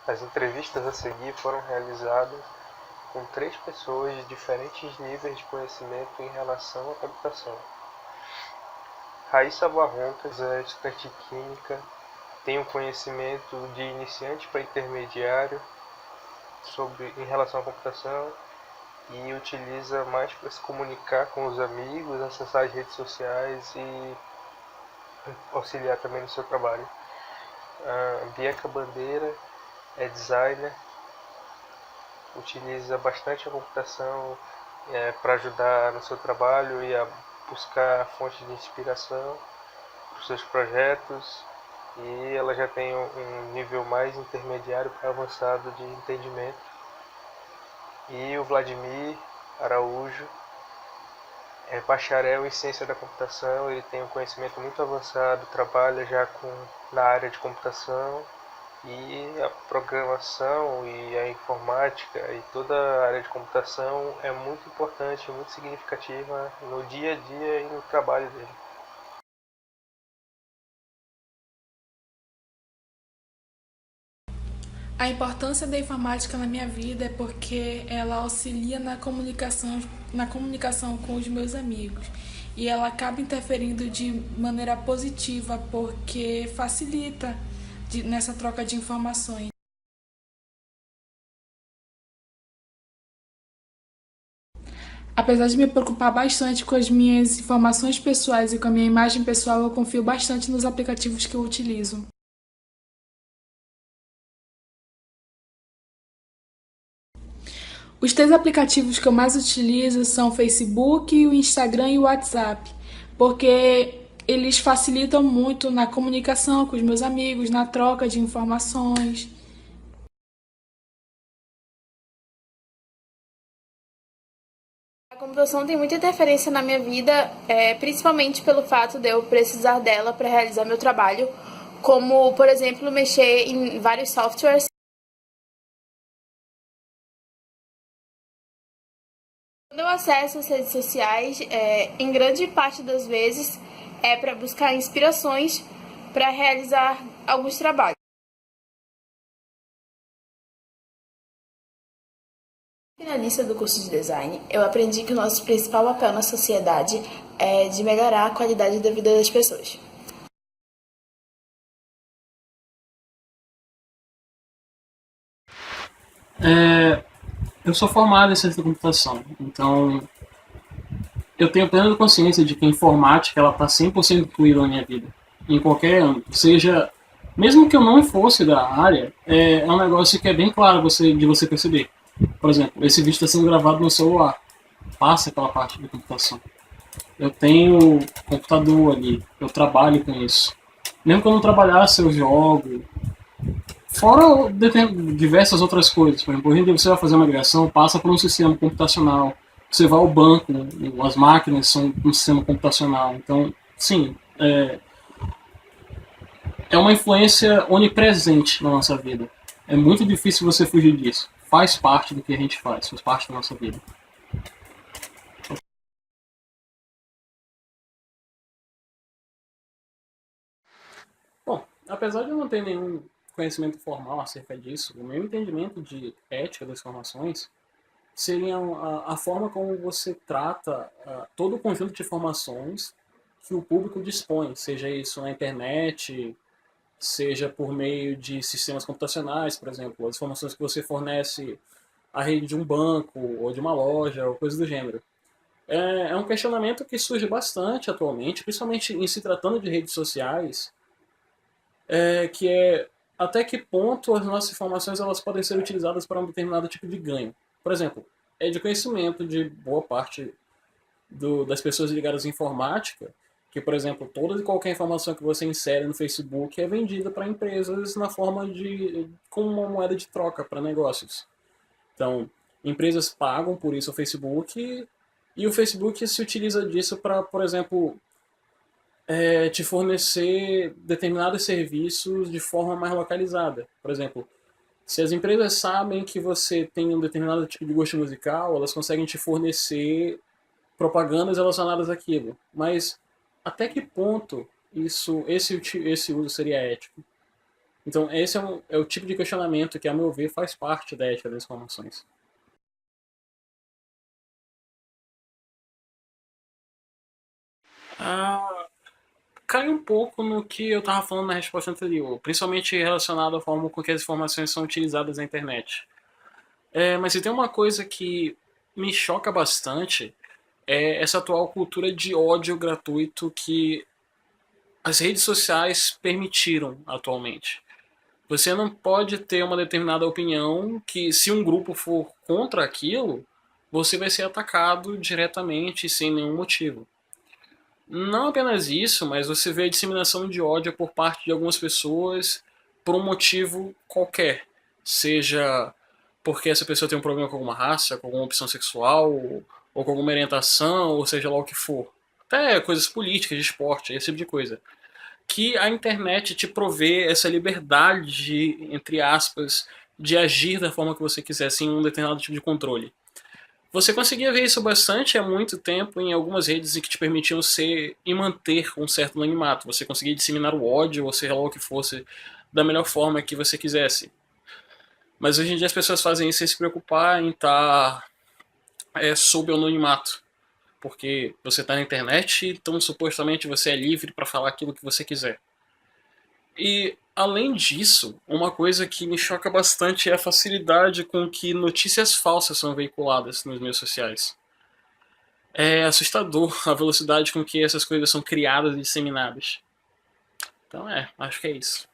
As entrevistas a seguir foram realizadas com 3 pessoas de diferentes níveis de conhecimento em relação à computação. Raíssa Barroncas é estudante de Química, tem um conhecimento de iniciante para intermediário em relação à computação e utiliza mais para se comunicar com os amigos, acessar as redes sociais e auxiliar também no seu trabalho. A Bianca Bandeira é designer, utiliza bastante a computação para ajudar no seu trabalho e a buscar fontes de inspiração para os seus projetos, e ela já tem um nível mais intermediário para avançado de entendimento. E o Vladimir Araújo é bacharel em ciência da computação, ele tem um conhecimento muito avançado, trabalha já na área de computação, e a programação e a informática e toda a área de computação é muito importante, muito significativa no dia a dia e no trabalho dele. A importância da informática na minha vida é porque ela auxilia na comunicação com os meus amigos. E ela acaba interferindo de maneira positiva porque facilita nessa troca de informações. Apesar de me preocupar bastante com as minhas informações pessoais e com a minha imagem pessoal, eu confio bastante nos aplicativos que eu utilizo. Os 3 aplicativos que eu mais utilizo são o Facebook, o Instagram e o WhatsApp, porque eles facilitam muito na comunicação com os meus amigos, na troca de informações. A computação tem muita interferência na minha vida, principalmente pelo fato de eu precisar dela para realizar meu trabalho, como, por exemplo, mexer em vários softwares. Quando eu acesso as redes sociais, em grande parte das vezes é para buscar inspirações para realizar alguns trabalhos. Finalista do curso de design, eu aprendi que o nosso principal papel na sociedade é de melhorar a qualidade da vida das pessoas. Eu sou formado em ciência da computação, então eu tenho plena consciência de que a informática ela está 100% incluída na minha vida, em qualquer âmbito, seja mesmo que eu não fosse da área, é um negócio que é bem claro de você perceber. Por exemplo, esse vídeo está sendo gravado no celular, passa aquela parte da computação. Eu tenho computador ali, eu trabalho com isso. Mesmo que eu não trabalhasse, eu jogo. Fora diversas outras coisas. Por exemplo, hoje em dia você vai fazer uma migração, passa por um sistema computacional. Você vai ao banco, as máquinas são um sistema computacional. Então, sim, é uma influência onipresente na nossa vida. É muito difícil você fugir disso. Faz parte do que a gente faz parte da nossa vida. Bom, apesar de eu não ter nenhum conhecimento formal acerca disso, o meu entendimento de ética das informações seria a forma como você trata todo o conjunto de informações que o público dispõe, seja isso na internet, seja por meio de sistemas computacionais, por exemplo, as informações que você fornece à rede de um banco ou de uma loja ou coisa do gênero. É um questionamento que surge bastante atualmente, principalmente em se tratando de redes sociais, que é até que ponto as nossas informações elas podem ser utilizadas para um determinado tipo de ganho. Por exemplo, é de conhecimento de boa parte das pessoas ligadas à informática que, por exemplo, toda e qualquer informação que você insere no Facebook é vendida para empresas na forma de como uma moeda de troca para negócios. Então, empresas pagam por isso ao Facebook e o Facebook se utiliza disso para, por exemplo, te fornecer determinados serviços de forma mais localizada. Por exemplo, se as empresas sabem que você tem um determinado tipo de gosto musical, elas conseguem te fornecer propagandas relacionadas àquilo. Mas até que ponto esse uso seria ético? Então, esse é o tipo de questionamento que, a meu ver, faz parte da ética das informações. Ah, cai um pouco no que eu estava falando na resposta anterior, principalmente relacionado à forma com que as informações são utilizadas na internet. Mas se tem uma coisa que me choca bastante é essa atual cultura de ódio gratuito que as redes sociais permitiram atualmente. Você não pode ter uma determinada opinião que, se um grupo for contra aquilo, você vai ser atacado diretamente sem nenhum motivo. Não apenas isso, mas você vê a disseminação de ódio por parte de algumas pessoas por um motivo qualquer. Seja porque essa pessoa tem um problema com alguma raça, com alguma opção sexual, ou com alguma orientação, ou seja lá o que for. Até coisas políticas, de esporte, esse tipo de coisa. Que a internet te provê essa liberdade, de, entre aspas, de agir da forma que você quiser, sem um determinado tipo de controle. Você conseguia ver isso bastante há muito tempo em algumas redes que te permitiam ser e manter um certo anonimato. Você conseguia disseminar o ódio, ou seja lá o que fosse, da melhor forma que você quisesse. Mas hoje em dia as pessoas fazem isso sem se preocupar em estar sob o anonimato. Porque você está na internet, então supostamente você é livre para falar aquilo que você quiser. E, além disso, uma coisa que me choca bastante é a facilidade com que notícias falsas são veiculadas nos meios sociais. É assustador a velocidade com que essas coisas são criadas e disseminadas. Então acho que é isso.